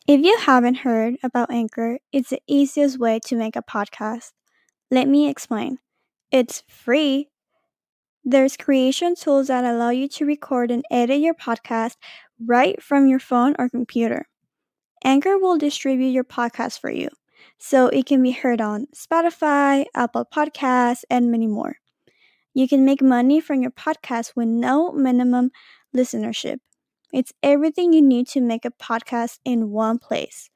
If you haven't heard about Anchor, it's the easiest way to make a podcast. Let me explain. It's free. There's creation tools that allow you to record and edit your podcast right from your phone or computer. Anchor will distribute your podcast for you, so it can be heard on Spotify, Apple Podcasts, and many more. You can make money from your podcast with no minimum listenership. It's everything you need to make a podcast in one place.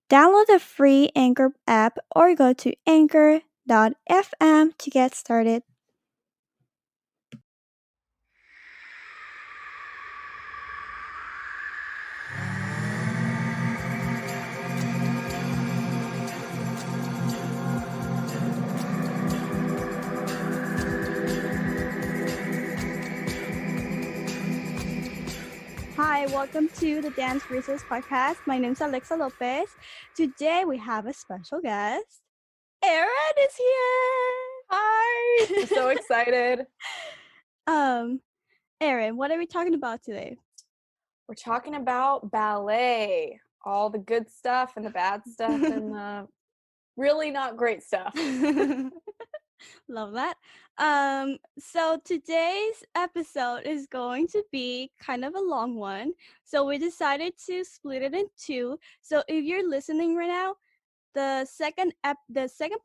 Download the free Anchor app or go to anchor.fm to get started. Hi, welcome to the Dance Resource Podcast. My name is Alexa Lopez. Today we have a special guest. Erin is here. Hi, I'm so excited. Erin, what are we talking about today? We're talking about ballet, all the good stuff and the bad stuff and the really not great stuff. Love that. So today's episode is going to be kind of a long one. So we decided to split it in two. So if you're listening right now, the second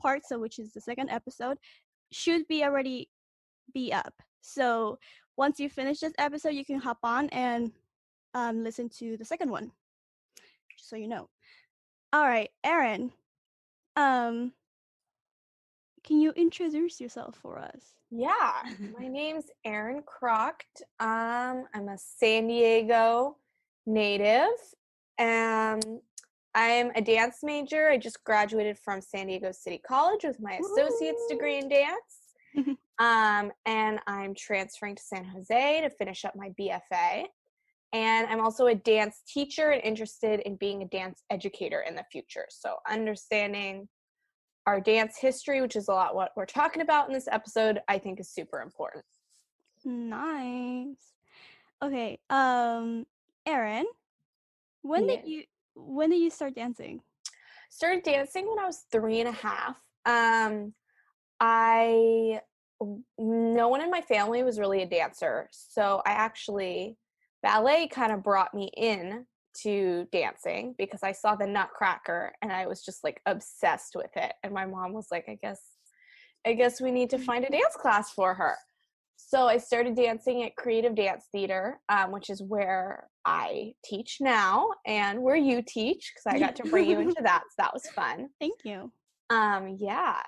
part, so which is the second episode, should be already be up. So once you finish this episode, you can hop on and listen to the second one. Just so you know. All right, Erin. Can you introduce yourself for us? Yeah, my name's Erin Kracht. I'm a San Diego native. I'm a dance major. I just graduated from San Diego City College with my associate's degree in dance. And I'm transferring to San Jose to finish up my BFA. And I'm also a dance teacher and interested in being a dance educator in the future. So understanding our dance history, which is a lot what we're talking about in this episode, I think is super important. Nice. Okay, Erin, when did you start dancing? Started dancing when I was 3.5. No one in my family was really a dancer, so ballet kind of brought me in to dancing because I saw the Nutcracker and I was just like obsessed with it. And my mom was like, I guess we need to find a dance class for her. So I started dancing at Creative Dance Theater, which is where I teach now and where you teach, because I got to bring you into that. So that was fun. Thank you. Yeah.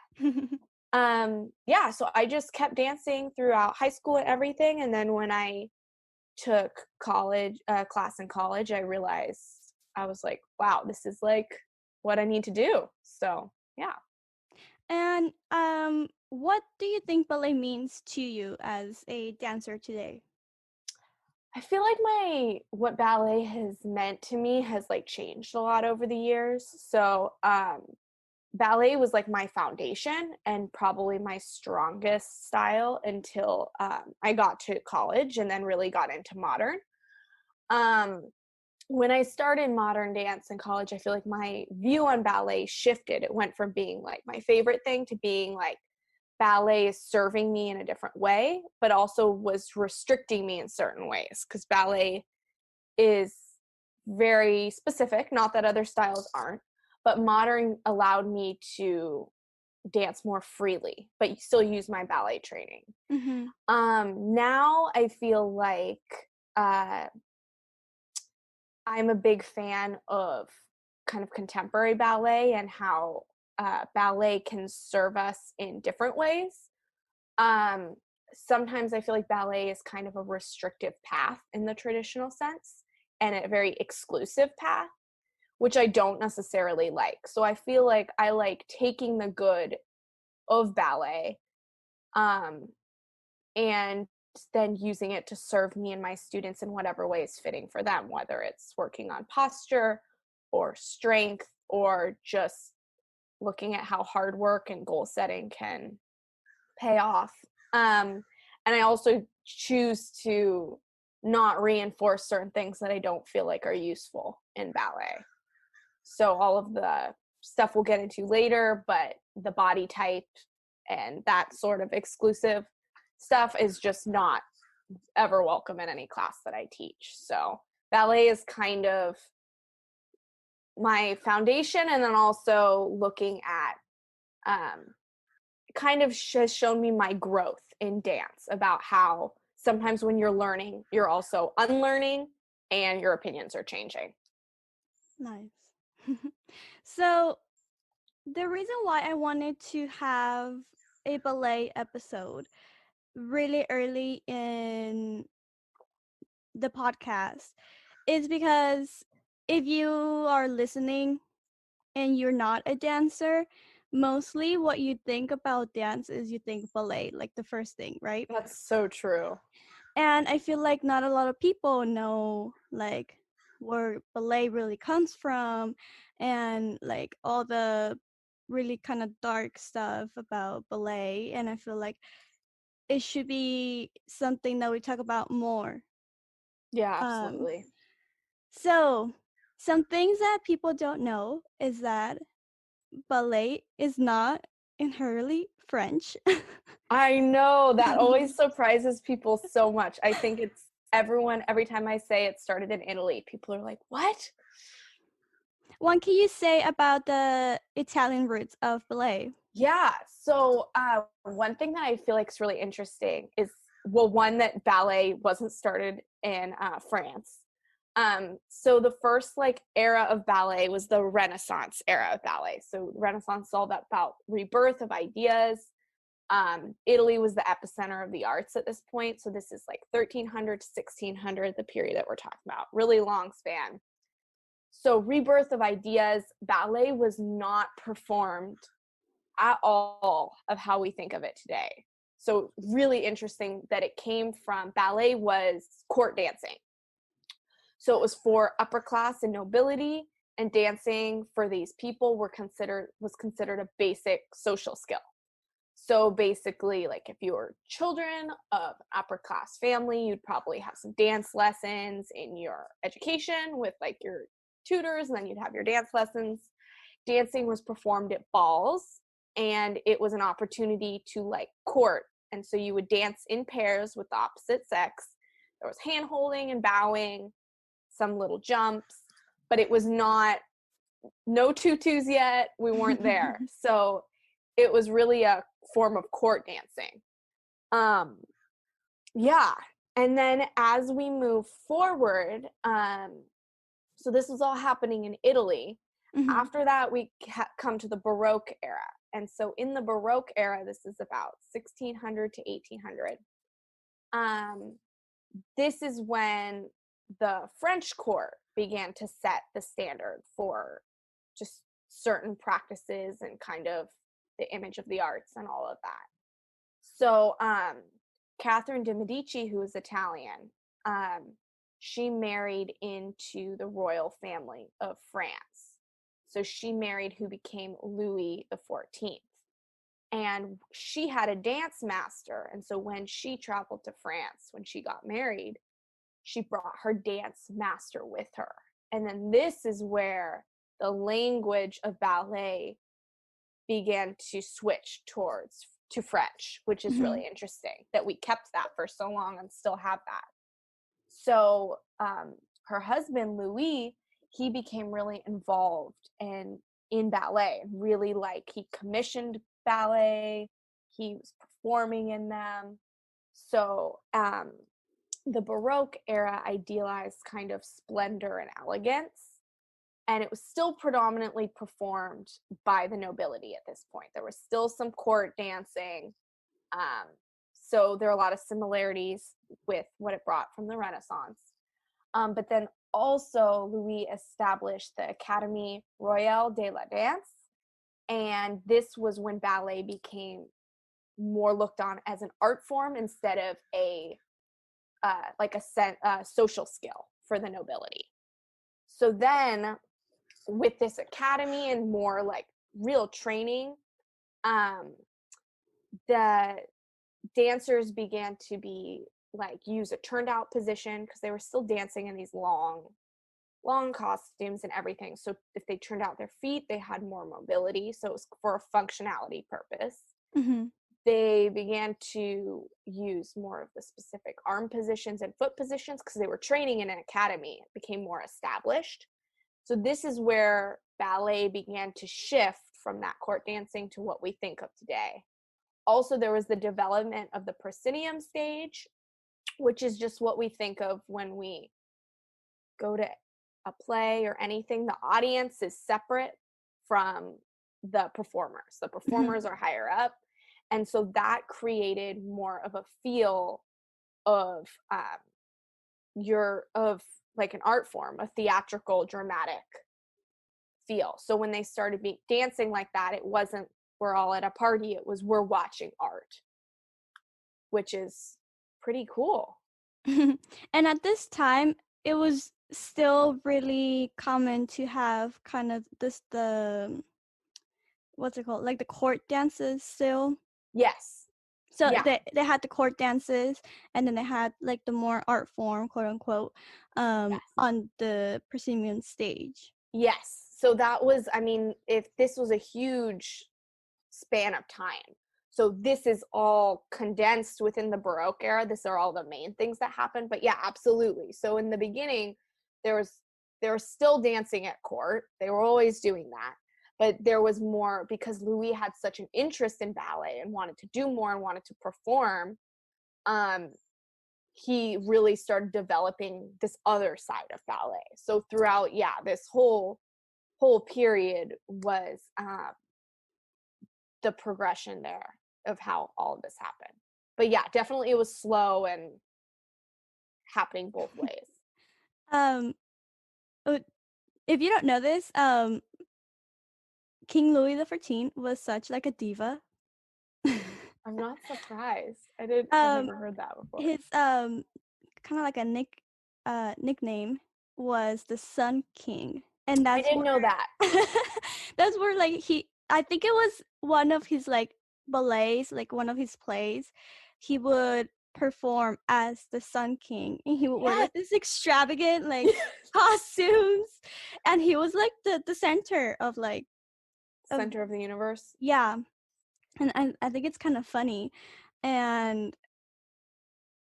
So I just kept dancing throughout high school and everything. And then when I took class in college, I realized I was like, wow, this is like what I need to do. So yeah. And what do you think ballet means to you as a dancer today? I feel like what ballet has meant to me has like changed a lot over the years. So ballet was like my foundation and probably my strongest style until I got to college and then really got into modern. When I started modern dance in college, I feel like my view on ballet shifted. It went from being like my favorite thing to being like ballet is serving me in a different way, but also was restricting me in certain ways because ballet is very specific, not that other styles aren't, but modern allowed me to dance more freely, but still use my ballet training. Now I feel like I'm a big fan of kind of contemporary ballet and how ballet can serve us in different ways. Sometimes I feel like ballet is kind of a restrictive path in the traditional sense and a very exclusive path, which I don't necessarily like. So I feel like I like taking the good of ballet and then using it to serve me and my students in whatever way is fitting for them, whether it's working on posture or strength or just looking at how hard work and goal setting can pay off. And I also choose to not reinforce certain things that I don't feel like are useful in ballet. So all of the stuff we'll get into later, but the body type and that sort of exclusive stuff is just not ever welcome in any class that I teach. So ballet is kind of my foundation, and then also looking at kind of has shown me my growth in dance, about how sometimes when you're learning, you're also unlearning and your opinions are changing. Nice. So, the reason why I wanted to have a ballet episode really early in the podcast is because if you are listening and you're not a dancer, mostly what you think about dance is you think ballet, like the first thing, right? That's so true. And I feel like not a lot of people know like where ballet really comes from and like all the really kind of dark stuff about ballet. And I feel like it should be something that we talk about more. Yeah, Um, absolutely. so some things that people don't know is that ballet is not inherently French. I know that always surprises people so much. I think it's everyone, every time I say it started in Italy, people are like, what? What can you say about the Italian roots of ballet? Yeah. So one thing that I feel like is really interesting is, well, one, that ballet wasn't started in France. So the first like era of ballet was the Renaissance era of ballet. So Renaissance is all about rebirth of ideas. Italy was the epicenter of the arts at this point. So this is like 1300 to 1600, the period that we're talking about, really long span. So rebirth of ideas, ballet was not performed at all of how we think of it today. So really interesting that it came from, ballet was court dancing. So it was for upper class and nobility, and dancing for these people was considered a basic social skill. So basically, like if you were children of an upper class family, you'd probably have some dance lessons in your education with like your tutors, and then you'd have your dance lessons. Dancing was performed at balls, and it was an opportunity to like court. And so you would dance in pairs with the opposite sex. There was hand holding and bowing, some little jumps, but it was not, no tutus yet. We weren't there. So it was really a form of court dancing. Um, yeah. And then as we move forward, so this was all happening in Italy. Mhm. After that, we come to the Baroque era. And so in the Baroque era, this is about 1600 to 1800. This is when the French court began to set the standard for just certain practices and kind of the image of the arts and all of that. So Catherine de Medici, who is Italian, she married into the royal family of France. So she married who became Louis the 14th. And she had a dance master. And so when she traveled to France, when she got married, she brought her dance master with her. And then this is where the language of ballet began to switch towards to French, which is Mhm. really interesting that we kept that for so long and still have that. So her husband Louis, he became really involved in ballet, really like he commissioned ballet, he was performing in them. So the Baroque era idealized kind of splendor and elegance, and it was still predominantly performed by the nobility at this point. There was still some court dancing. Um, so there are a lot of similarities with what it brought from the Renaissance. But then also Louis established the Académie Royale de la Danse, and this was when ballet became more looked on as an art form instead of a social skill for the nobility. So then with this academy and more like real training, um, the dancers began to be like use a turned out position because they were still dancing in these long long costumes and everything. So if they turned out their feet, they had more mobility. So it was for a functionality purpose. Mm-hmm. They began to use more of the specific arm positions and foot positions because they were training in an academy. It became more established. So this is where ballet began to shift from that court dancing to what we think of today. Also, there was the development of the proscenium stage, which is just what we think of when we go to a play or anything. The audience is separate from the performers. The performers are higher up. And so that created more of a feel of of like an art form, a theatrical, dramatic feel. So when they started dancing like that, it wasn't we're all at a party, it was we're watching art, which is pretty cool. And at this time, it was still really common to have kind of the what's it called, like the court dances still. Yes. So Yeah. they had the court dances, and then they had like the more art form, quote unquote, Yes. on the proscenium stage. Yes. So that was, I mean, if this was a huge span of time. So this is all condensed within the Baroque era. These are all the main things that happened. But yeah, absolutely. So in the beginning, there was still dancing at court. They were always doing that. But there was more because Louis had such an interest in ballet and wanted to do more and wanted to perform. He really started developing this other side of ballet. So throughout, yeah, this whole period was the progression there of how all of this happened. But yeah, definitely it was slow and happening both ways. Um, if you don't know this, King Louis XIV was such like a diva. I'm not surprised. I've um, never heard that before. his kind of like a nickname was the Sun King, and I didn't know that. that's where like I think it was one of his like ballets, like one of his plays, he would perform as the Sun King, and he would wear Yes. like this extravagant like costumes, and he was like the center of like Center of the universe. yeah, and I think it's kind of funny. And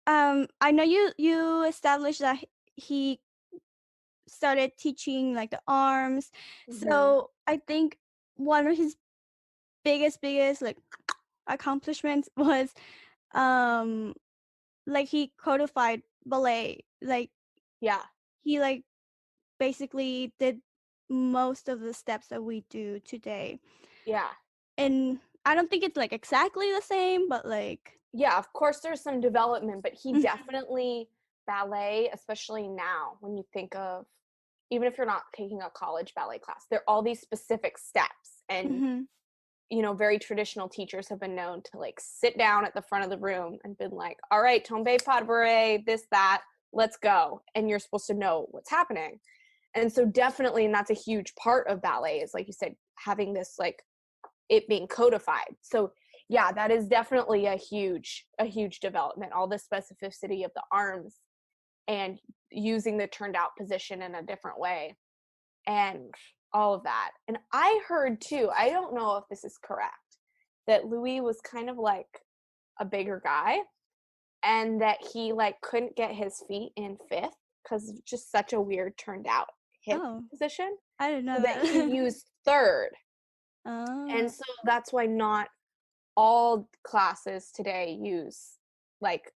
I know you established that he started teaching like the arms. Mm-hmm. So I think one of his biggest like accomplishments was like he codified ballet. Like Yeah. he like basically did most of the steps that we do today. Yeah. And I don't think it's like exactly the same, but like Yeah, of course there's some development, but he Mhm. definitely ballet, especially now when you think of even if you're not taking a college ballet class, there are all these specific steps and Mhm. you know, very traditional teachers have been known to like sit down at the front of the room and been like, all right, tombe pas de bourrée, this, that, let's go. And you're supposed to know what's happening. And so definitely, and that's a huge part of ballet is like you said, having this like it being codified. So yeah, that is definitely a huge development, all the specificity of the arms and using the turned out position in a different way and all of that. And I heard too, I don't know if this is correct, that Louis was kind of like a bigger guy and that he like couldn't get his feet in fifth because just such a weird turned out hip position. I didn't know So that he that. used third. Oh. And so that's why not all classes today use like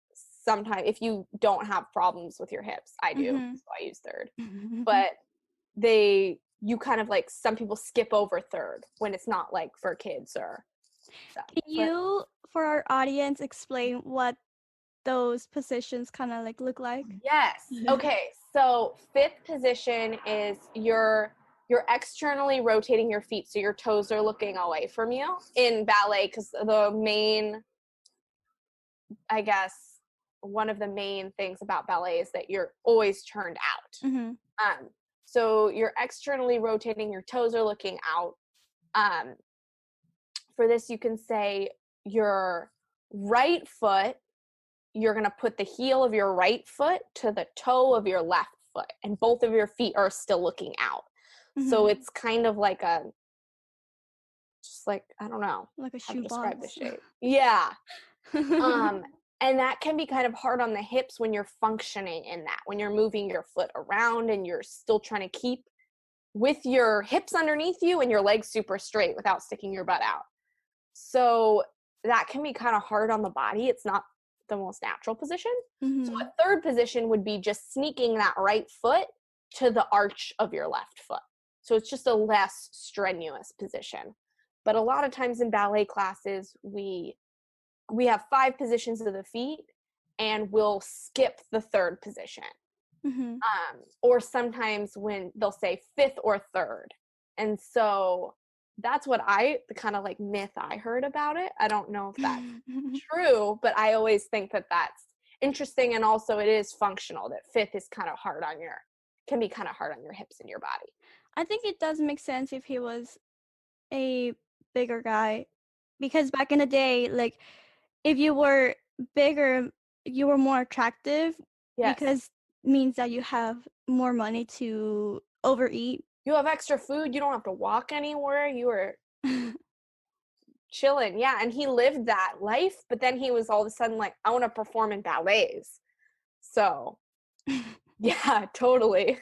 sometimes if you don't have problems with your hips, I do, so I use third. But you kind of like some people skip over third when it's not like for kids or stuff. Can you, for our audience, explain what those positions kind of like look like? Yes. Okay. So fifth position is you're externally rotating your feet so your toes are looking away from you in ballet because the main, I guess, one of the main things about ballet is that you're always turned out. So you're externally rotating, your toes are looking out. For this, you can say your right foot, you're going to put the heel of your right foot to the toe of your left foot, and both of your feet are still looking out. So it's kind of like I don't know like a how to describe the shoebox. shape. Yeah. And that can be kind of hard on the hips when you're functioning in that, when you're moving your foot around and you're still trying to keep with your hips underneath you and your legs super straight without sticking your butt out. So that can be kind of hard on the body. It's not the most natural position. So a third position would be just sneaking that right foot to the arch of your left foot. So it's just a less strenuous position. But a lot of times in ballet classes, we have 5 positions of the feet and we'll skip the third position. Or sometimes when they'll say 5th or 3rd. And so that's what the kind of like myth I heard about it. I don't know if that's true, but I always think that that's interesting. And also it is functional that 5th is kind of can be kind of hard on your hips and your body. I think it does make sense if he was a bigger guy, because back in the day, like, if you were bigger, you were more attractive. Yes. Because means that you have more money to overeat. You have extra food. You don't have to walk anywhere. You were chilling. Yeah. And he lived that life, but then he was all of a sudden like, I want to perform in ballets. So yeah, totally.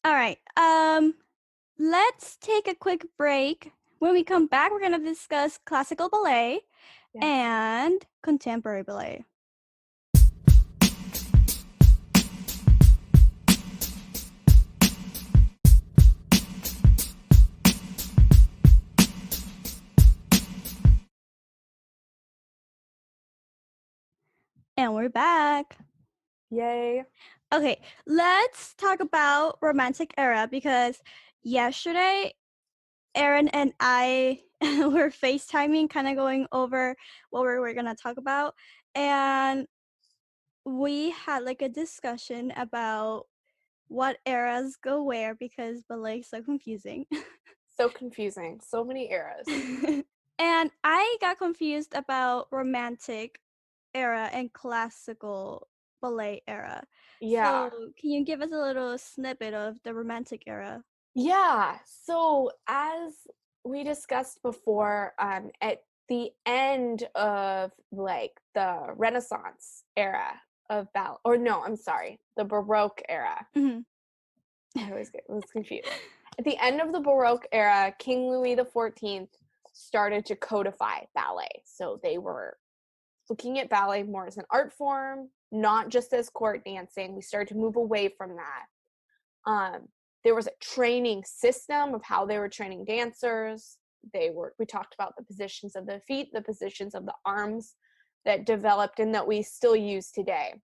All right. Let's take a quick break. When we come back, we're going to discuss classical ballet and contemporary ballet. And we're back. Yay. Okay, let's talk about Romantic Era, because yesterday Erin and I were FaceTiming, kind of going over what we were going to talk about. And we had like a discussion about what eras go where, because ballet is so confusing. So confusing. So many eras. And I got confused about Romantic Era and classical ballet era. Yeah. So can you give us a little snippet of the Romantic Era? Yeah. So as we discussed before, at the end of like the Renaissance era of ballet, or no, I'm sorry, the Baroque era. I was confused. At the end of the Baroque era, King Louis XIV started to codify ballet. So they were looking at ballet more as an art form, not just as court dancing. We started to move away from that. There was a training system of how they were training dancers. We talked about the positions of the feet, the positions of the arms that developed and that we still use today.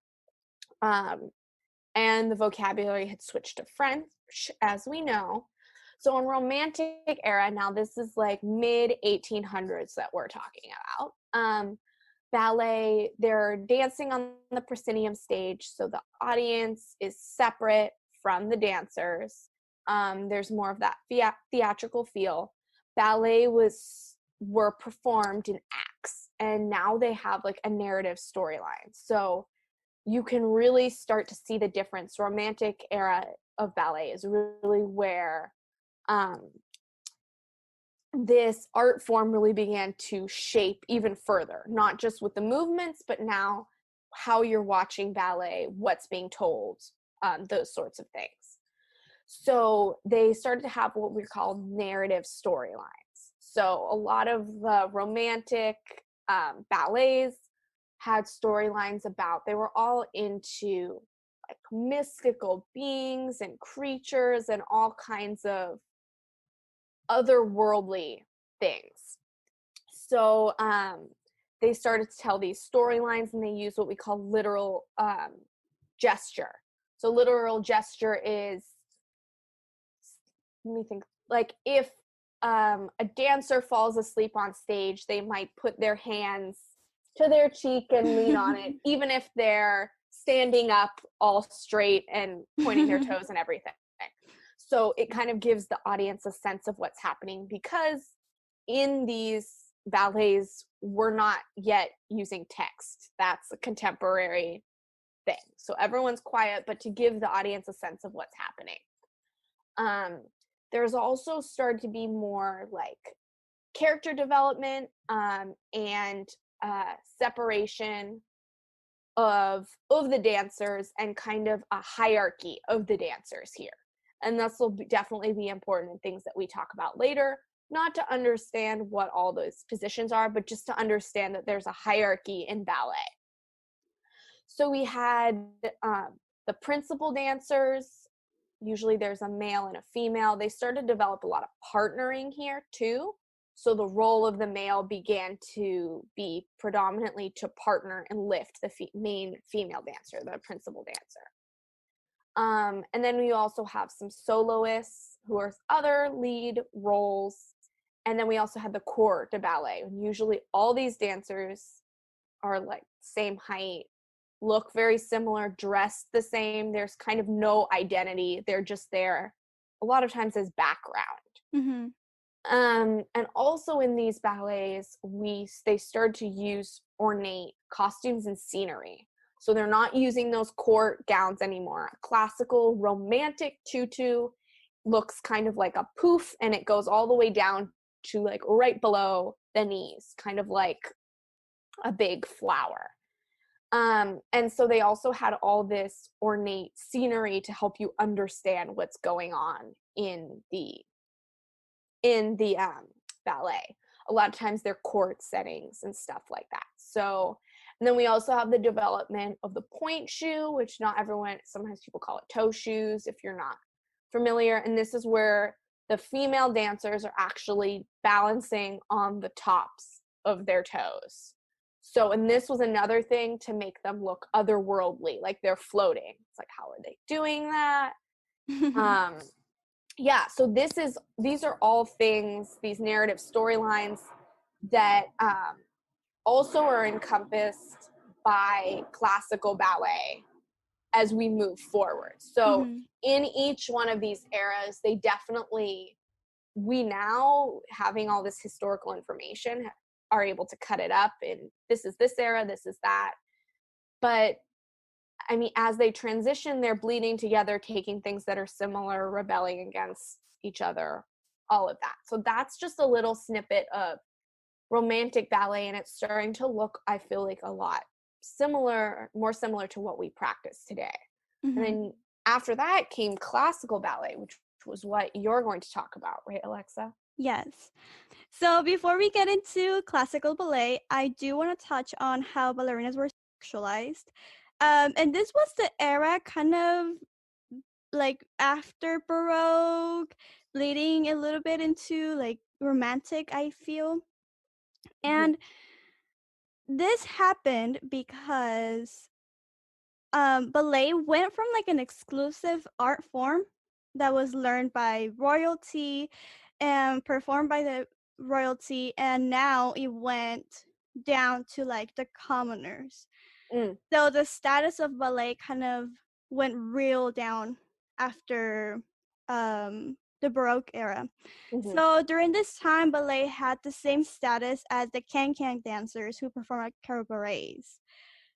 And the vocabulary had switched to French, as we know. So in Romantic era, now this is like mid 1800s that we're talking about. Ballet, they're dancing on the proscenium stage, so the audience is separate from the dancers. There's more of that theatrical feel. Ballet were performed in acts, and now they have like a narrative storyline. So you can really start to see the difference. Romantic era of ballet is really where this art form really began to shape even further, not just with the movements, but now how you're watching ballet, what's being told, those sorts of things. So they started to have what we call narrative storylines. So a lot of the romantic ballets had storylines about, they were all into like mystical beings and creatures and all kinds of otherworldly things. So they started to tell these storylines, and they use what we call literal gesture. So literal gesture is, let me think, like if a dancer falls asleep on stage, they might put their hands to their cheek and lean on it, even if they're standing up all straight and pointing their toes and everything. So it kind of gives the audience a sense of what's happening, because in these ballets, we're not yet using text. That's a contemporary thing. So everyone's quiet, but to give the audience a sense of what's happening. There's also started to be more like character development and separation of the dancers and kind of a hierarchy of the dancers here. And this will definitely be important in things that we talk about later, not to understand what all those positions are, but just to understand that there's a hierarchy in ballet. So we had the principal dancers. Usually there's a male and a female. They started to develop a lot of partnering here too. So the role of the male began to be predominantly to partner and lift the main female dancer, the principal dancer. And then we also have some soloists who are other lead roles. And then we also had the corps de ballet. And usually all these dancers are like same height, look very similar, dressed the same. There's kind of no identity. They're just there a lot of times as background. Mm-hmm. And also in these ballets, they started to use ornate costumes and scenery. So they're not using those court gowns anymore. A classical romantic tutu looks kind of like a poof, and it goes all the way down to like right below the knees, kind of like a big flower. And so they also had all this ornate scenery to help you understand what's going on in the ballet. A lot of times they're court settings and stuff like that. So, and then we also have the development of the point shoe, which not everyone, sometimes people call it toe shoes if you're not familiar. And this is where the female dancers are actually balancing on the tops of their toes. So, and this was another thing to make them look otherworldly, like they're floating. It's like, how are they doing that? Yeah, so these are all things, these narrative storylines that also are encompassed by classical ballet as we move forward. So Mm-hmm. in each one of these eras, we now, having all this historical information, are able to cut it up and this is this era, this is that. But I mean, as they transition, they're bleeding together, taking things that are similar, rebelling against each other, all of that. So that's just a little snippet of romantic ballet, and it's starting to look, I feel like, a lot more similar to what we practice today. Mm-hmm. And then after that came classical ballet, which was what you're going to talk about, right, Alexa? Yes. So before we get into classical ballet, I do want to touch on how ballerinas were sexualized. And this was the era kind of like after Baroque, leading a little bit into like romantic, I feel. And this happened because ballet went from like an exclusive art form that was learned by royalty and performed by the royalty, and now it went down to like the commoners. So the status of ballet kind of went real down after the Baroque era. So during this time, ballet had the same status as the can-can dancers who perform at cabarets.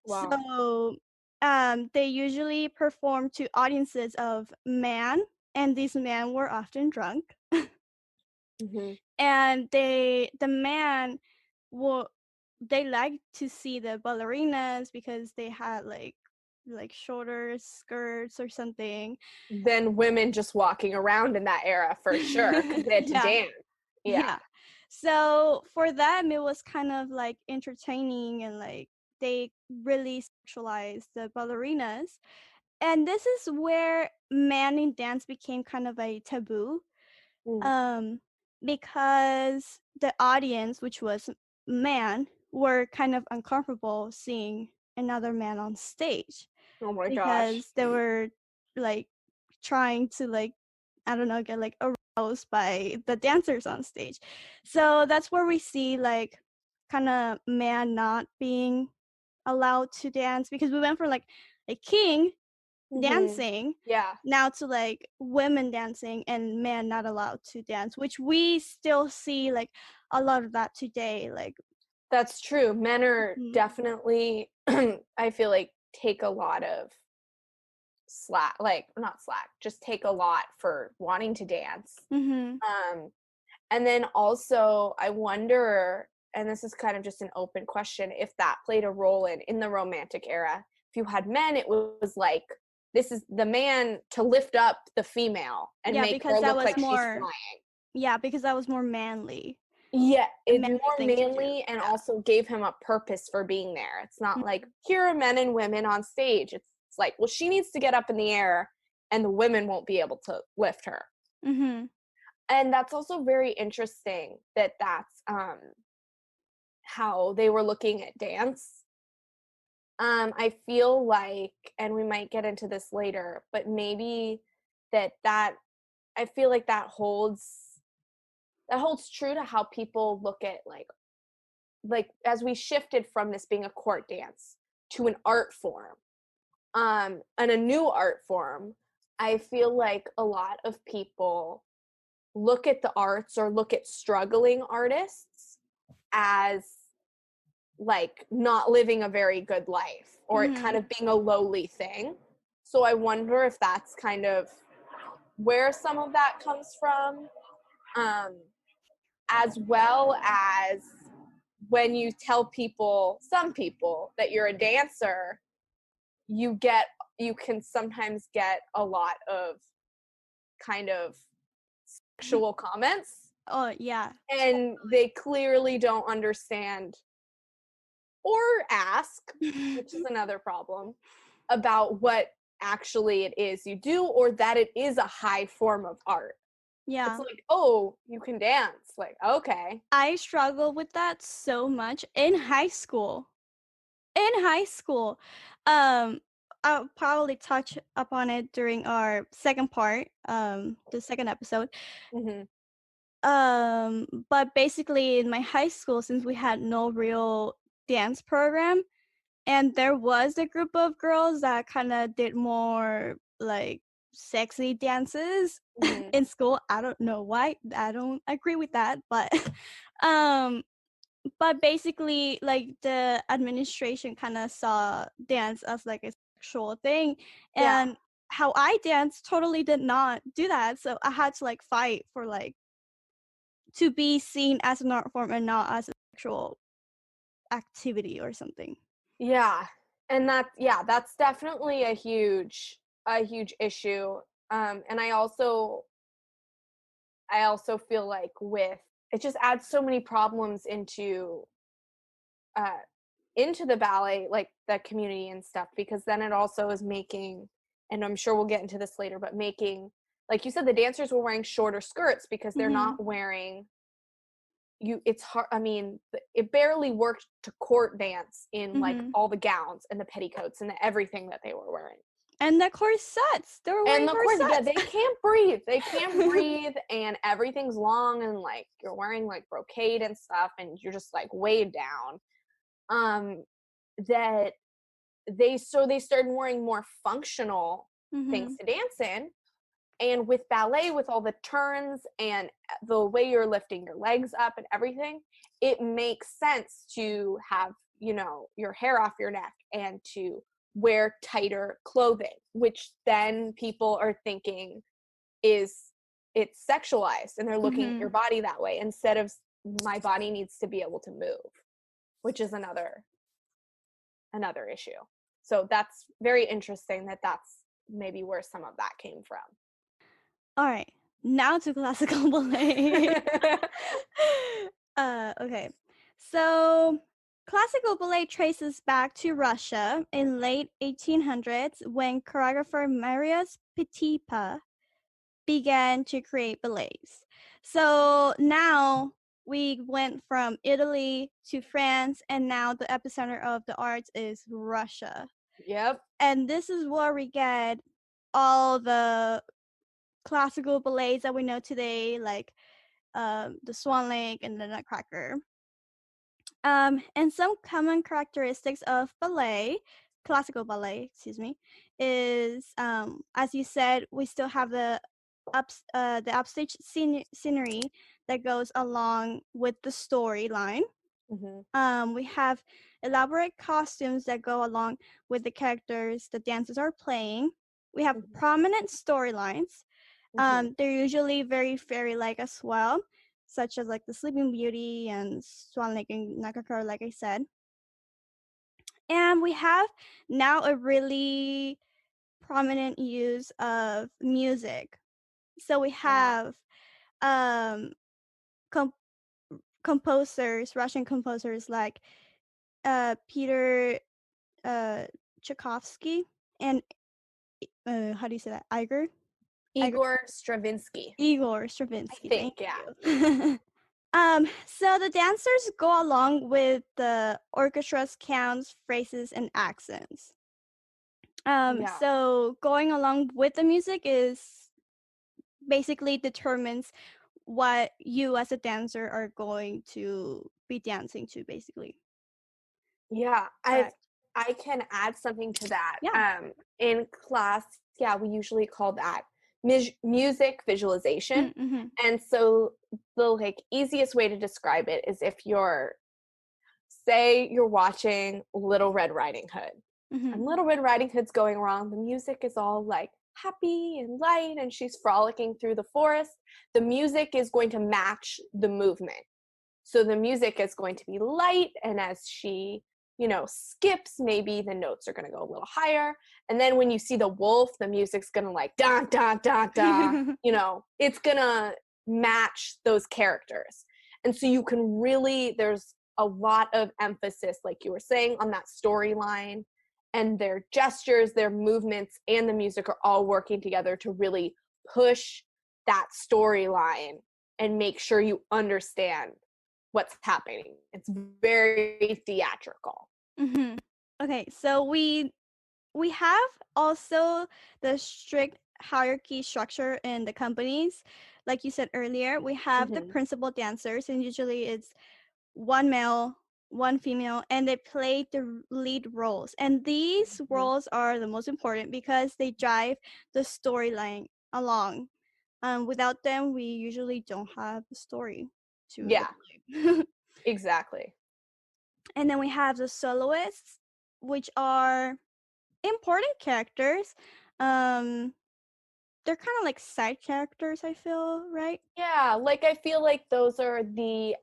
Wow. So they usually perform to audiences of man, and these men were often drunk. And the man will they like to see the ballerinas because they had like shorter skirts or something. Than women just walking around in that era, for sure, because they had to dance. Yeah. So for them, it was kind of like entertaining, and like they really sexualized the ballerinas. And this is where man in dance became kind of a taboo, because the audience, which was man, were kind of uncomfortable seeing another man on stage Oh my gosh. because they were like trying to like, I don't know, get like aroused by the dancers on stage. So that's where we see like kind of man not being allowed to dance, because we went from like a king dancing Yeah. now to like women dancing and men not allowed to dance, which we still see like a lot of that today. Like That's true. Men are definitely, I feel like, take a lot of slack, like not slack, just take a lot for wanting to dance. Mhm. And then also I wonder, and this is kind of just an open question, if that played a role in the Romantic era. If you had men, it was like, this is the man to lift up the female and Yeah, make because her that look was like she's more flying. yeah, because that was more manly. Yeah, A it's manly more thing to do. manly and Yeah. also gave him a purpose for being there. It's not like, Mhm. here are men and women on stage. It's like, well, she needs to get up in the air and the women won't be able to lift her. Mhm. And that's also very interesting that that's how they were looking at dance. I feel like, and we might get into this later, but maybe that I feel like that holds true to how people look at like as we shifted from this being a court dance to an art form, and a new art form. I feel like a lot of people look at the arts or look at struggling artists as like not living a very good life or it kind Mhm. of being a lowly thing. So I wonder if that's kind of where some of that comes from, um, as well as when you tell people, some people, that you're a dancer, you can sometimes get a lot of kind of sexual comments, Oh, yeah. and they clearly don't understand or ask, which is another problem, about what actually it is you do or that it is a high form of art. It's Yeah. like, oh, you can dance. Like, okay. I struggle with that so much in high school. In high school. Um, I'll probably touch upon it during our second part, the second episode. Hmm. But basically in my high school, since we had no real dance program, and there was a group of girls that kind of did more like sexy dances Hmm. in school. I don't know why. I don't agree with that, but um basically like the administration kind of saw dance as like a sexual thing, Yeah. and how I dance totally did not do that. So I had to like fight for like to be seen as an art form and not as a sexual activity or something. Yeah. And that's definitely a huge issue. And I also feel like with it just adds so many problems uh into the ballet, like the community and stuff, because then it also is making, and I'm sure we'll get into this later, but making, like you said, the dancers were wearing shorter skirts because they're Mhm. not wearing it's hard. I mean, it barely worked to court dance in like Mhm. all the gowns and the petticoats and everything that they were wearing. And the corsets. They were And wearing of course, yeah, corsets. they can't breathe. They can't breathe, and everything's long, and like you're wearing like brocade and stuff, and you're just like weighed down. Um, that they started wearing more functional things Mhm. to dance in, and with ballet, with all the turns and the way you're lifting your legs up and everything, it makes sense to have, your hair off your neck and to wear tighter clothing, which then people are thinking is it's sexualized, and they're looking at your Mhm. body that way instead of my body needs to be able to move, which is another issue. So that's very interesting that that's maybe where some of that came from. All right. Now to classical ballet. Okay. So, classical ballet traces back to Russia in late 1800s when choreographer Marius Petipa began to create ballets. So now we went from Italy to France, and now the epicenter of the arts is Russia. Yep. And this is where we get all the classical ballets that we know today, like the Swan Lake and the Nutcracker. And some common characteristics of ballet, classical ballet, excuse me, is as you said, we still have the upstage scenery that goes along with the storyline. We have elaborate costumes that go along with the characters the dancers are playing. We have prominent storylines. They're usually very fairy-like as well, such as like the Sleeping Beauty and Swan Lake and Nutcracker, like I said. And we have now a really prominent use of music. So we have um, com- composers, Russian composers like Peter Tchaikovsky and how do you say that? Igor Stravinsky, Igor I Stravinsky. think. Thank Yeah. you. So the dancers go along with the orchestra's counts, phrases, and accents. Yeah. So going along with the music is basically determines what you as a dancer are going to be dancing to, basically. Yeah, Correct. I can add something to that. Yeah. In class, yeah, we usually call that music visualization. Mm-hmm. And so the like easiest way to describe it is if say you're watching Little Red Riding Hood, Mm-hmm. and Little Red Riding Hood's going wrong, the music is all like happy and light and she's frolicking through the forest. The music is going to match the movement. So the music is going to be light, and as she, skips, maybe the notes are going to go a little higher. And then when you see the wolf, the music's going to like da da da da, it's going to match those characters. And so you can really, there's a lot of emphasis, like you were saying, on that storyline, and their gestures, their movements, and the music are all working together to really push that storyline and make sure you understand what's happening. It's very theatrical. Mm-hmm. Okay, so we have also the strict hierarchy structure in the companies. Like you said earlier, we have the principal dancers, and usually it's one male, one female, and they play the lead roles. And these roles are the most important because they drive the storyline along. Without them, we usually don't have a story to the Yeah, play. exactly. And then we have the soloists, which are important characters. Um, they're kind of like side characters, I feel, right? Yeah, like I feel like those are the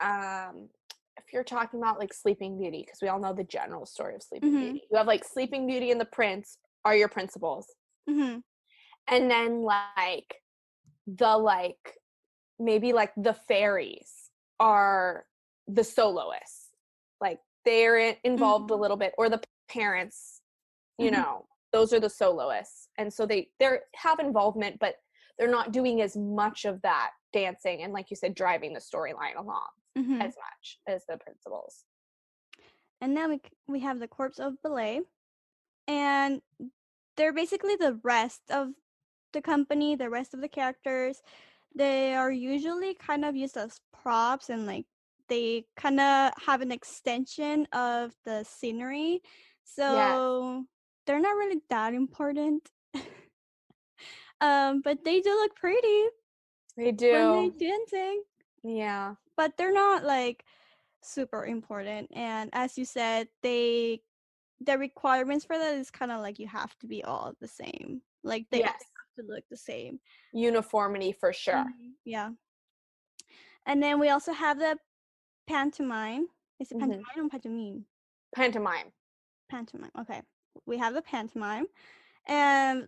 if you're talking about like Sleeping Beauty, because we all know the general story of Sleeping Mm-hmm. Beauty. You have like Sleeping Beauty and the Prince are your principals. Mm-hmm. And then like maybe like the fairies are the soloists. Like they're involved a little bit, or the parents, Mm-hmm. those are the soloists. And so they have involvement, but they're not doing as much of that dancing and, like you said, driving the storyline along Mm-hmm. as much as the principals. And then we have the corps of ballet, and they're basically the rest of the company, the rest of the characters. They are usually kind of used as props, and like they kind of have an extension of the scenery. Yes, So they're not really that important. But they do look pretty they when they do. dancing. Yeah. But they're not like super important. And as you said, the requirements for that is kind of like you have to be all the same. Like they all Yes. have to look the same. Uniformity for sure. Yeah. And then we also have the pantomime. Is it Hmm. pantomime or pantomime? Pantomime. Pantomime. Okay. We have the pantomime. And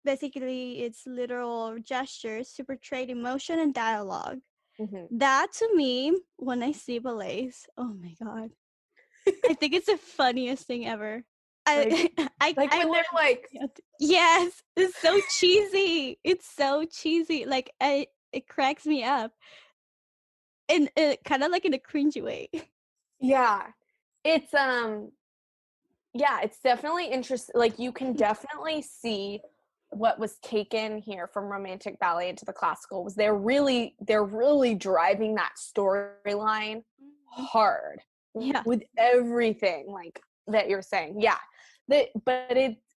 basically it's literal gestures to portray emotion and dialogue. Hmm. That to me, when I see ballets, oh my god. I think it's the funniest thing ever. Like, I like I when they're like, want yes, it's so cheesy. It's so cheesy. Like it cracks me up. And kind of like in a cringy way. yeah, it's yeah, it's definitely interesting. Like you can definitely see what was taken here from romantic ballet into the classical was they're really driving that storyline Mhm. hard Yeah. with everything like that you're saying. Yeah. But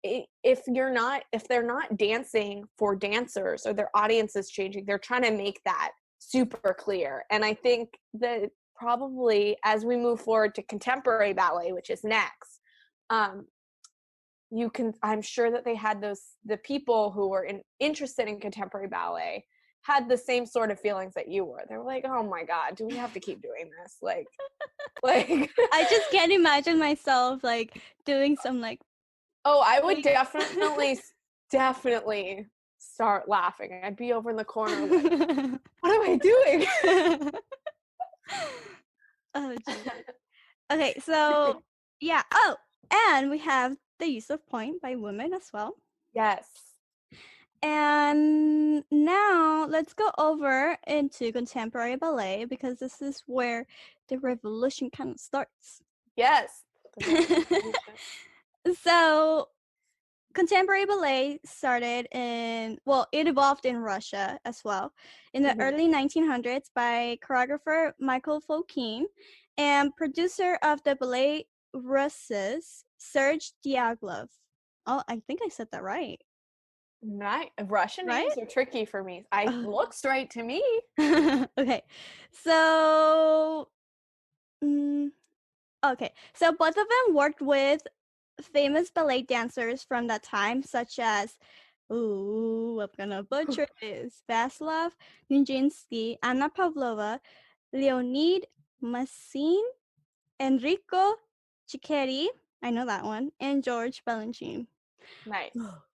if they're not dancing for dancers or their audience is changing, they're trying to make that super clear. And I think that probably as we move forward to contemporary ballet, which is next, I'm sure that they had the people who were interested in contemporary ballet had the same sort of feelings that you were. They were like, oh my God, do we have to keep doing this? Like I just can't imagine myself like doing some like. Oh, I would definitely start laughing. I'd be over in the corner like, what am I doing? Oh, geez. Okay, so yeah. Oh, and we have the use of point by women as well. Yes. And now let's go over into contemporary ballet because this is where the revolution kind of starts. Yes. So contemporary ballet started it evolved in Russia as well in the early 1900s by choreographer Michael Fokine and producer of the ballet Russes, Serge Diaghilev. Oh, I think I said that right. Russian Right? names are tricky for me. Looks right to me. Okay. So okay. So both of them worked with famous ballet dancers from that time, such as, I'm gonna butcher this, Vaslav Nijinsky, Anna Pavlova, Leonid Massin, Enrico Cicchetti, I know that one, and George Balanchine. Nice.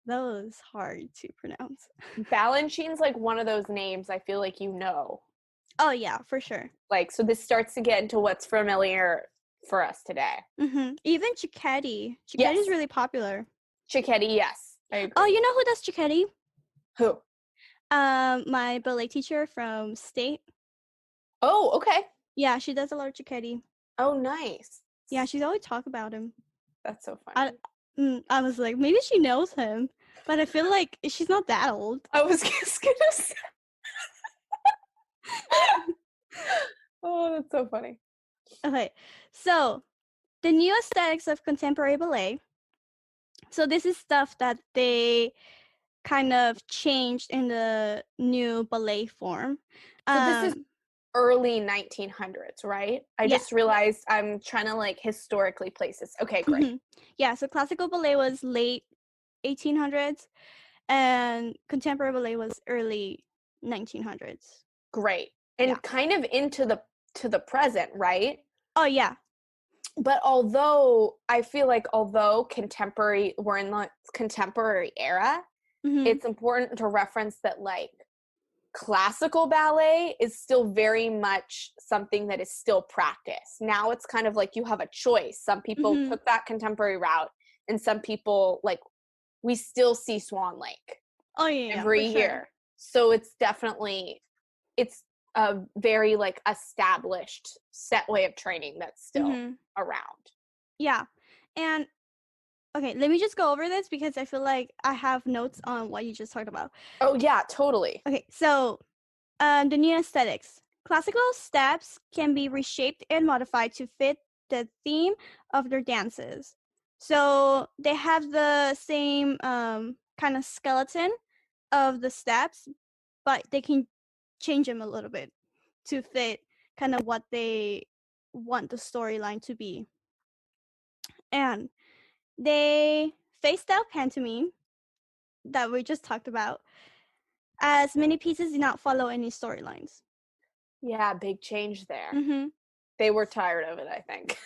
That was hard to pronounce. Balanchine's like one of those names I feel like you know. Oh yeah, for sure. Like, so this starts to get into what's familiar for us today. Even Cicchetti. Cicchetti Yes. is really popular. Cicchetti, yes. I agree. Oh, you know who does Cicchetti? Who? My ballet teacher from State. Oh, okay. Yeah, she does a lot of Cicchetti. Oh, nice. Yeah, she's always talk about him. That's so funny. I was like, maybe she knows him, but I feel like she's not that old. I was just gonna say. Oh, that's so funny. Okay, so the new aesthetics of contemporary ballet. So this is stuff that they kind of changed in the new ballet form. So this is early 1900s, right? I just realized I'm trying to like historically place this. Okay, great. Yeah, so classical ballet was late 1800s and contemporary ballet was early 1900s. Great. And kind of into the present, right? Oh yeah. But I feel like although we're in the contemporary era, it's important to reference that like classical ballet is still very much something that is still practiced. Now it's kind of like you have a choice. Some people took that contemporary route and some people like we still see Swan Lake every year. Sure. So it's a very like established set way of training that's still around. Yeah. And okay, let me just go over this because I feel like I have notes on what you just talked about. Oh yeah, totally. Okay, so the new aesthetics. Classical steps can be reshaped and modified to fit the theme of their dances. So they have the same kind of skeleton of the steps, but they can change them a little bit to fit kind of what they want the storyline to be. And they phased out pantomime that we just talked about, as many pieces did not follow any storylines. Yeah, big change there. They were tired of it, I think.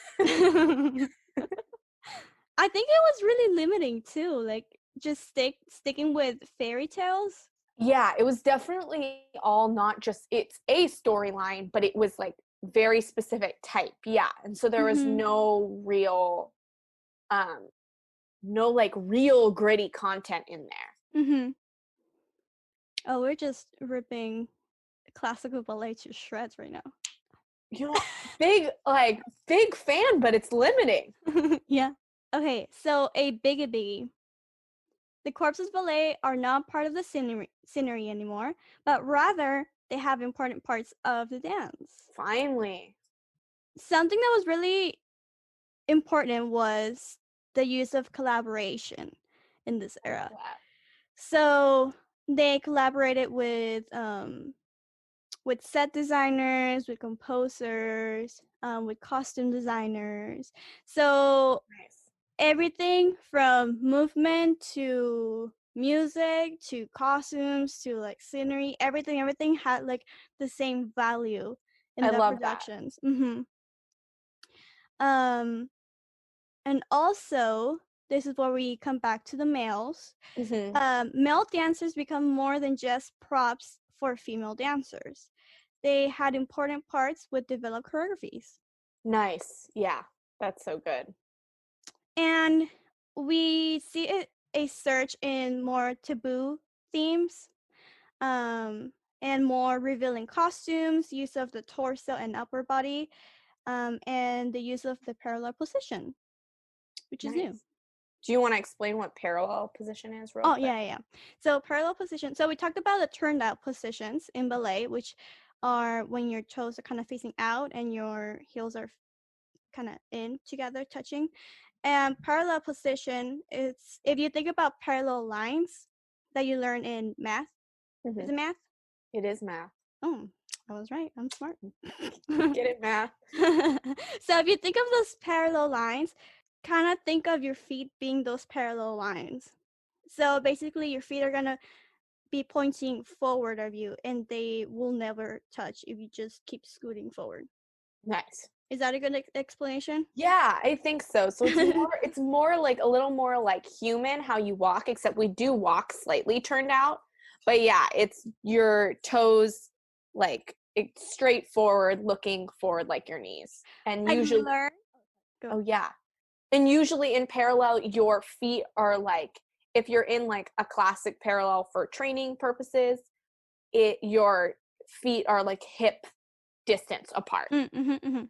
I think it was really limiting too, like just sticking with fairy tales. Yeah, it was definitely all not just it's a storyline, but it was like very specific type. Yeah. And so there was no real real gritty content in there. Oh, we're just ripping classical ballet to shreds right now. You know, big fan, but it's limiting. Yeah. Okay, so a biggie. The corpses of ballet are not part of the scenery anymore, but rather they have important parts of the dance. Finally. Something that was really important was the use of collaboration in this era. So they collaborated with with set designers, with composers, with costume designers. So Nice. everything from movement to music to costumes to like scenery, everything had like the same value in I the love that. productions. Um, and also, this is where we come back to the males. Mhm. Male dancers become more than just props for female dancers. They had important parts with developed choreographies. Nice. Yeah. That's so good. And we see a surge in more taboo themes, and more revealing costumes, use of the torso and upper body, and the use of the parallel position, which is new. Nice. Do you wanna explain what parallel position is real Oh, quick? yeah. So parallel position. So we talked about the turned out positions in ballet, which are when your toes are kind of facing out and your heels are kind of in together, touching. And parallel position is if you think about parallel lines that you learn in math. Is Mhm. it math? It is math. Oh, I was right. I'm smart. Get it, math? So if you think of those parallel lines, kind of think of your feet being those parallel lines. So basically, your feet are gonna be pointing forward of you, and they will never touch if you just keep scooting forward. Nice. Is that a good explanation? Yeah, I think so. So it's more like a little more like human how you walk, except we do walk slightly turned out. But yeah, it's your toes like it's straight forward, looking forward like your knees. And I've usually, learned. Go. oh yeah. And usually in parallel, your feet are like if you're in like a classic parallel for training purposes, your feet are like hip distance apart. Mm-hmm.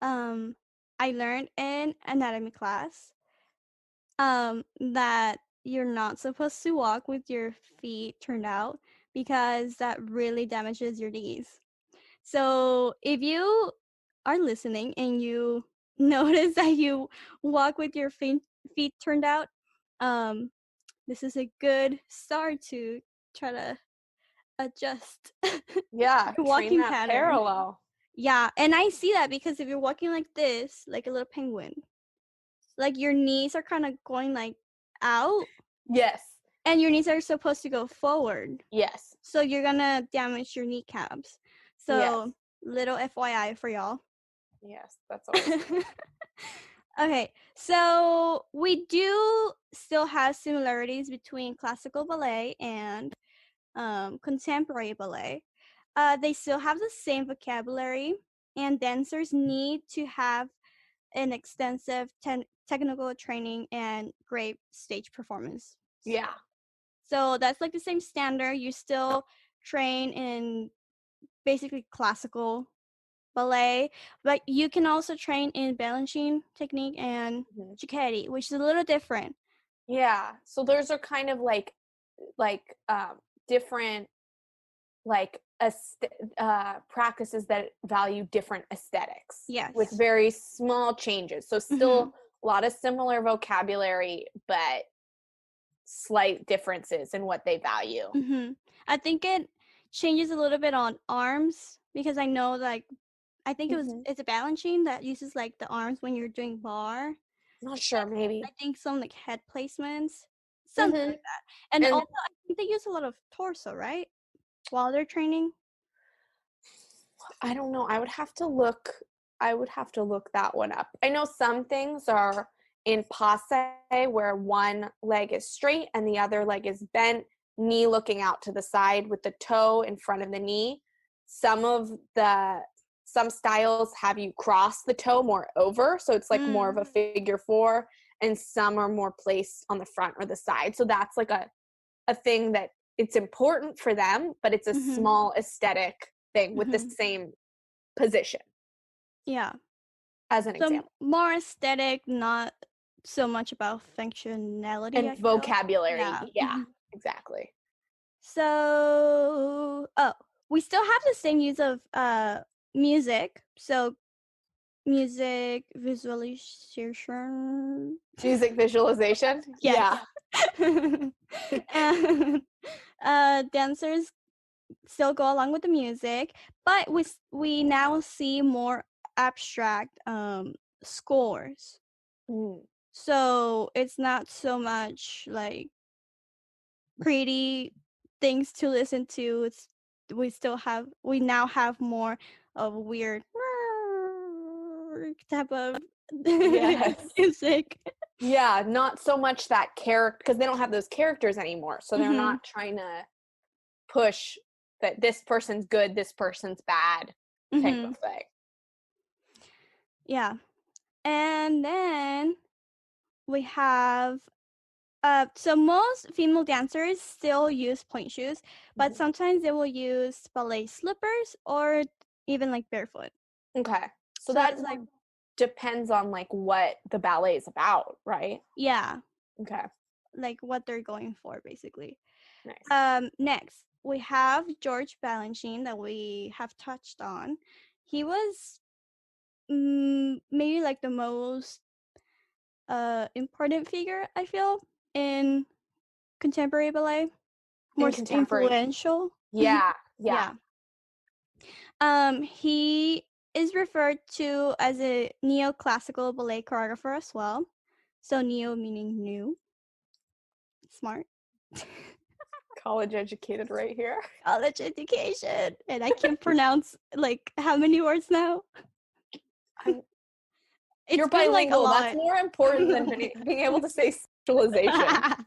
Um, I learned in anatomy class that you're not supposed to walk with your feet turned out because that really damages your knees. So if you are listening and you notice that you walk with your feet turned out, um, this is a good start to try to adjust Yeah, your train walking that pattern. parallel. Yeah, and I see that because if you're walking like this, like a little penguin, like your knees are kind of going like out, Yes. and your knees are supposed to go forward. Yes. So you're gonna damage your kneecaps. Yes. So little FYI for y'all. Yes. That's always good. Okay, so we do still have similarities between classical ballet and contemporary ballet. They still have the same vocabulary, and dancers need to have an extensive technical training and great stage performance. Yeah. So that's like the same standard. You still train in basically classical ballet, but you can also train in Balanchine technique and Mhm. Cicchetti, which is a little different. Yeah. So those are kind of like different like practices that value different aesthetics with Yes. very small changes. So Mhm. still a lot of similar vocabulary, but slight differences in what they value. Mhm. I think it changes a little bit on arms because I know like I think Mhm. it's a Balanchine that uses like the arms when you're doing bar. Not sure, I maybe. think some like head placements, something Hmm. like that. And And also I think they use a lot of torso, right? While they're training. I don't know. I would have to look that one up. I know some things are in passe where one leg is straight and the other leg is bent, knee looking out to the side with the toe in front of the knee. Some of the some styles have you cross the toe more over, so it's like more of Mm. a figure four, and some are more placed on the front or the side. So that's like a thing that it's important for them, but it's a Mhm. small aesthetic thing with the Mhm. same position Yeah. as an So example. more aesthetic, not so much about functionality, And I feel. vocabulary, Yeah. yeah, exactly. So, we still have the same use of music. So music visualization. Music visualization, Yes. yeah. And, dancers still go along with the music, but we now see more abstract scores. So it's not so much like pretty things to listen to. It's we now have more of a weird type of Yes. music. Yeah, not so much that character, because they don't have those characters anymore. So they're not trying to push that this person's good, this person's bad type of thing. Yeah. And then we have so most female dancers still use point shoes, but sometimes they will use ballet slippers or even like barefoot. Okay. So So that that's like depends on like what the ballet is about, right? yeah, Okay. like what they're going for basically. Nice. Next we have George Balanchine that we have touched on. He was maybe like the most important figure I feel in contemporary ballet, In most contemporary. influential. Yeah. Yeah. Yeah. He is referred to as a neoclassical ballet choreographer as well. So neo meaning new. Smart. College educated right here. College education. And I can pronounce like how many words now? You're It's been like a bilingual. That's lot. more important than being able to say sexualization.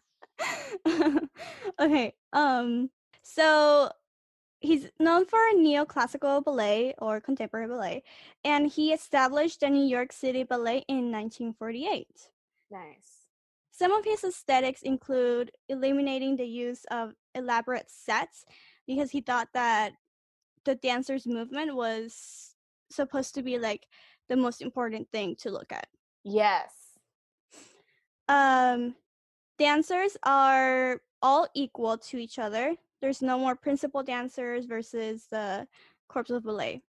Okay. So he's known for neoclassical ballet or contemporary ballet, and he established the New York City Ballet in 1948. Nice. Some of his aesthetics include eliminating the use of elaborate sets because he thought that the dancer's movement was supposed to be like the most important thing to look at. Yes. Dancers are all equal to each other. There's no more principal dancers versus the corps of ballet.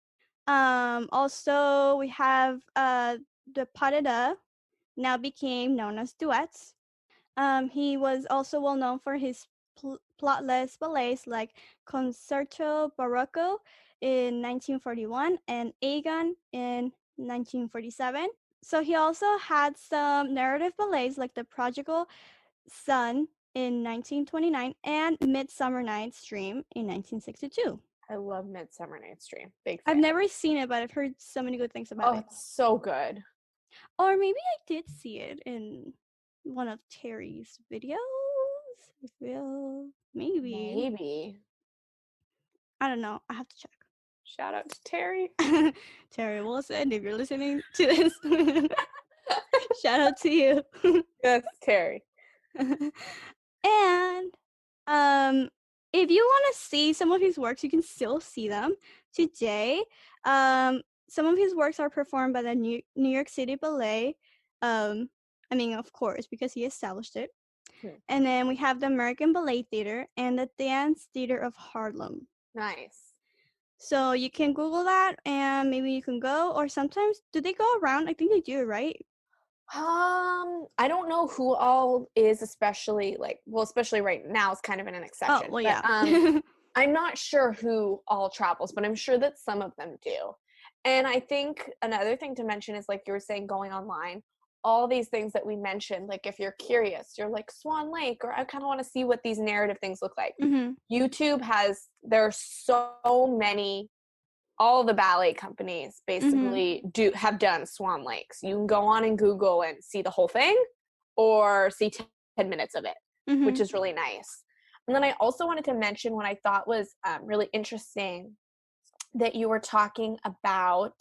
Also, we have the pas de deux now became known as duets. He was also well known for his plotless ballets like Concerto Barocco in 1941 and Aegon in 1947. So he also had some narrative ballets like The Prodigal Son in 1929 and Midsummer Night's Dream in 1962. I love Midsummer Night's Dream. Big I've fan. never seen it, but I've heard so many good things about Oh, it. it's so good. Or maybe I did see it in one of Terry's videos. I feel maybe. Maybe. I don't know. I have to check. Shout out to Terry. Terry Wilson, if you're listening to this, shout out to you. Yes, Terry. And if you want to see some of his works, you can still see them today. Some of his works are performed by the New York City Ballet. I mean, of course, because he established it. And then we have the American Ballet Theater and the Dance Theater of Harlem. Nice. So you can Google that and maybe you can go. Or sometimes, do they go around? I think they do, right? I don't know who all is, especially right now is kind of an exception. Oh, well, but, yeah. I'm not sure who all travels, but I'm sure that some of them do. And I think another thing to mention is, like you were saying, going online, all these things that we mentioned, like if you're curious, you're like Swan Lake, or I kind of want to see what these narrative things look like. YouTube there's so many, all the ballet companies basically have done Swan Lakes. You can go on and Google and see the whole thing or see 10 minutes of it, which is really nice. And then I also wanted to mention what I thought was really interesting, that you were talking about,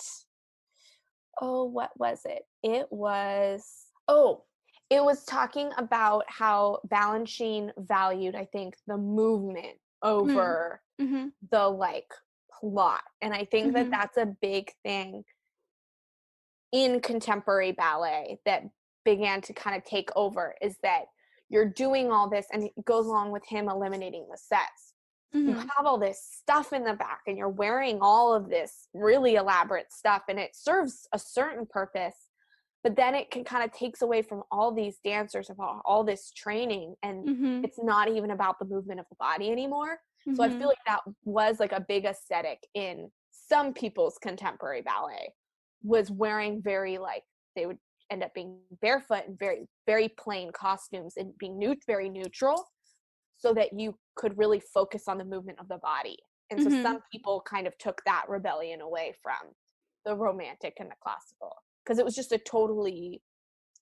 what was it? It was talking about how Balanchine valued, I think, the movement over the like plot. And I think that that's a big thing in contemporary ballet that began to kind of take over, is that you're doing all this, and it goes along with him eliminating the sets. You have all this stuff in the back and you're wearing all of this really elaborate stuff, and it serves a certain purpose, but then it can kind of takes away from all these dancers, about all this training, and it's not even about the movement of the body anymore. So I feel Mhm. like that was like a big aesthetic in some people's contemporary ballet, was wearing very like, they would end up being barefoot and very, very plain costumes and being very neutral, so that you could really focus on the movement of the body. And so Mhm. some people kind of took that rebellion away from the romantic and the classical, because it was just a totally,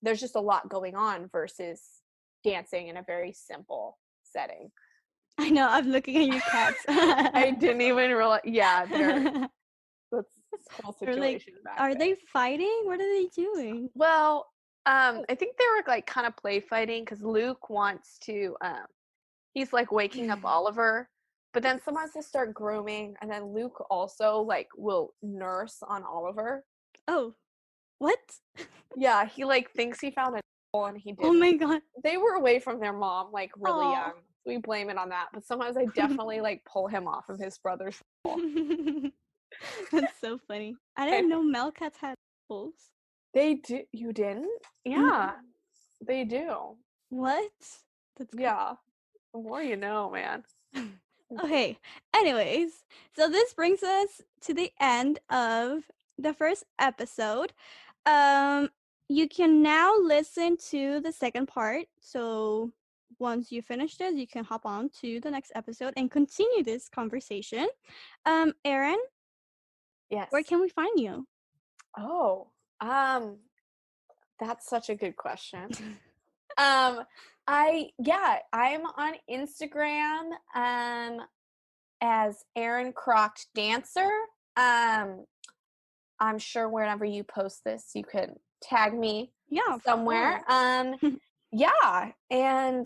there's just a lot going on versus dancing in a very simple setting. I know, I'm looking at your cats. I didn't even realize. Yeah, that's this whole They're like, situation back are there. they fighting? What are they doing? Well, I think they were like kind of play fighting, because Luke wants to. He's like waking up Oliver, but then sometimes he'll start grooming, and then Luke also like will nurse on Oliver. Oh, what? Yeah, he like thinks he found a hole and he Oh didn't. my god. They were away from their mom like really Oh. young. We blame it on that, but sometimes I definitely like pull him off of his brother's hole. That's so funny. I I, didn't know Melcats had wolves. they do. You didn't? No. Yeah, they do. What? That's cool. Yeah. The more you know, man. Okay. Anyways, so this brings us to the end of the first episode. Um, you can now listen to the second part. So once you finish this, you can hop on to the next episode and continue this conversation. Erin, where Yes. can we find you? Oh, um, that's such a good question. Um, I'm on Instagram as Erin Kracht Dancer. Um, I'm sure whenever you post this, you can tag me Yeah, of somewhere. course. Yeah, and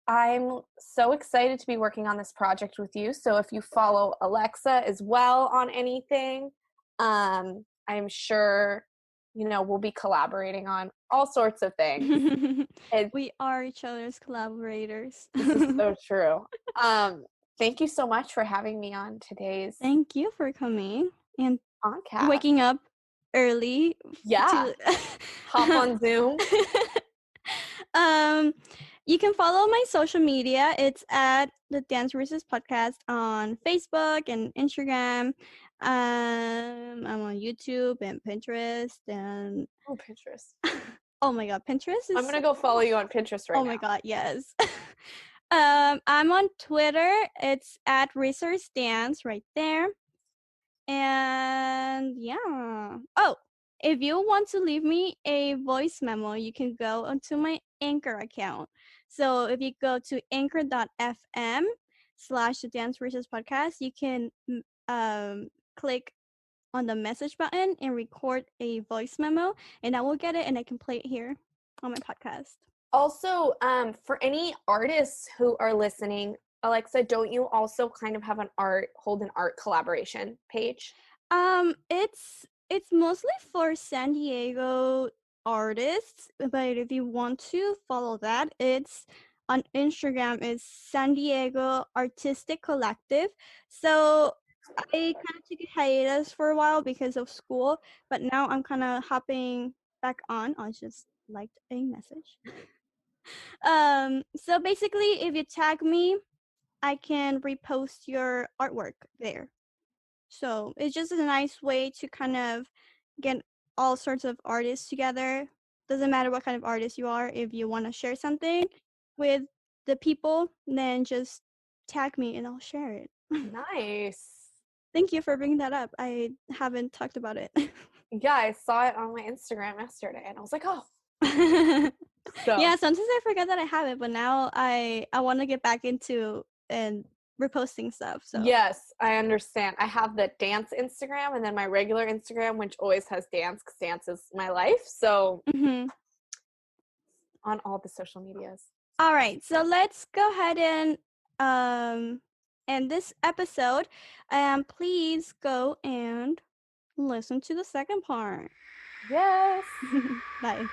I'm so excited to be working on this project with you. So if you follow Alexa as well on anything, I'm sure we'll be collaborating on all sorts of things. It, We are each other's collaborators. this is so true. Thank you so much for having me on today's Thank you for coming and podcast. waking up early Yeah, to hop on Zoom. um you can follow my social media. It's at the Dance Versus Podcast on Facebook and Instagram. I'm on YouTube and Pinterest and Oh, Pinterest. oh my god, Pinterest I'm is gonna go follow you on Pinterest right oh my now. god, yes. I'm on Twitter. It's at Resource Dance right there. And yeah. Oh, if you want to leave me a voice memo, you can go onto my Anchor account. So if you go to anchor.fm/the Dance Versus Podcast, you can click on the message button and record a voice memo, and I will get it and I can play it here on my podcast. Also, for any artists who are listening, Alexa, don't you also kind of have hold an art collaboration page? It's mostly for San Diego artists, but if you want to follow that, it's on Instagram. It's San Diego Artistic Collective. So I kind of took a hiatus for a while because of school, but now I'm kind of hopping back on. I just liked a message. So basically, if you tag me, I can repost your artwork there. So it's just a nice way to kind of get all sorts of artists together. Doesn't matter what kind of artist you are. If you want to share something with the people, then just tag me and I'll share it. Nice. Thank you for bringing that up. I haven't talked about it. Yeah, I saw it on my Instagram yesterday, and I was like, oh. Yeah, So sometimes I forget that I have it, but now I want to get back into and reposting stuff. So yes, I understand. I have the dance Instagram and then my regular Instagram, which always has dance, because dance is my life. So mhm. on all the social medias. All right, so let's go ahead and end this episode. Please go and listen to the second part. Yes. Bye.